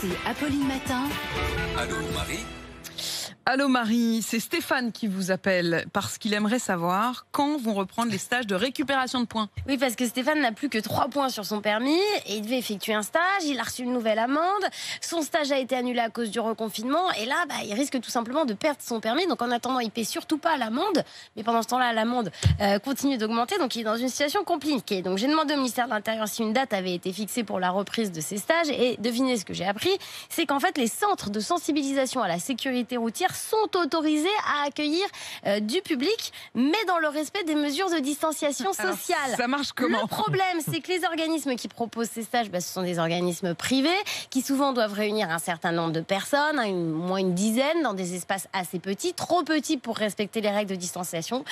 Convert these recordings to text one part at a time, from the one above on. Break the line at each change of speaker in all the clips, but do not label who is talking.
C'est Apolline Matin.
Allô Marie.
Allô Marie, c'est Stéphane qui vous appelle parce qu'il aimerait savoir quand vont reprendre les stages de récupération de points.
Oui, parce que Stéphane n'a plus que 3 points sur son permis et il devait effectuer un stage, il a reçu une nouvelle amende, son stage a été annulé à cause du reconfinement et là, il risque tout simplement de perdre son permis. Donc en attendant, il ne paie surtout pas l'amende, mais pendant ce temps-là, l'amende continue d'augmenter, donc il est dans une situation compliquée. Donc j'ai demandé au ministère de l'Intérieur si une date avait été fixée pour la reprise de ces stages et devinez ce que j'ai appris, c'est qu'en fait les centres de sensibilisation à la sécurité routière sont autorisés à accueillir du public, mais dans le respect des mesures de distanciation sociale.
Alors, ça marche comment?
Le problème, c'est que les organismes qui proposent ces stages, ce sont des organismes privés qui souvent doivent réunir un certain nombre de personnes, au moins une dizaine, dans des espaces assez petits, trop petits pour respecter les règles de distanciation.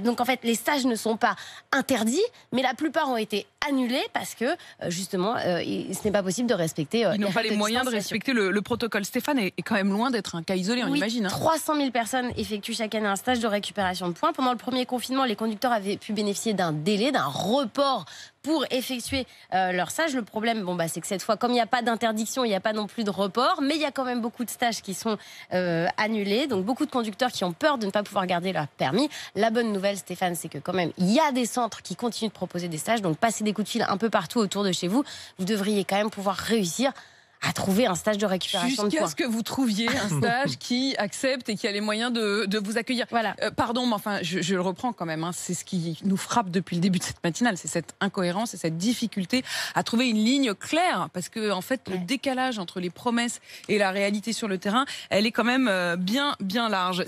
Donc en fait, les stages ne sont pas interdits, mais la plupart ont été annulés parce que justement, ce n'est pas possible de respecter.
Ils n'ont pas les moyens de respecter le protocole. Stéphane est quand même loin d'être un cas isolé, on imagine.
300 000 personnes effectuent chaque année un stage de récupération de points. Pendant le premier confinement, les conducteurs avaient pu bénéficier d'un délai, d'un report pour effectuer leur stage. Le problème, c'est que cette fois, comme il n'y a pas d'interdiction, il n'y a pas non plus de report, mais il y a quand même beaucoup de stages qui sont annulés. Donc beaucoup de conducteurs qui ont peur de ne pas pouvoir garder leur permis. La bonne nouvelle, Stéphane, c'est que quand même, il y a des centres qui continuent de proposer des stages. Donc passez des coups de fil un peu partout autour de chez vous. Vous devriez quand même pouvoir réussir à trouver un stage de récupération de points.
Jusqu'à ce que vous trouviez un stage qui accepte et qui a les moyens de vous accueillir.
Voilà.
Pardon, mais enfin, je le reprends quand même. C'est ce qui nous frappe depuis le début de cette matinale. C'est cette incohérence et cette difficulté à trouver une ligne claire. Parce que, en fait, le décalage entre les promesses et la réalité sur le terrain, elle est quand même bien large.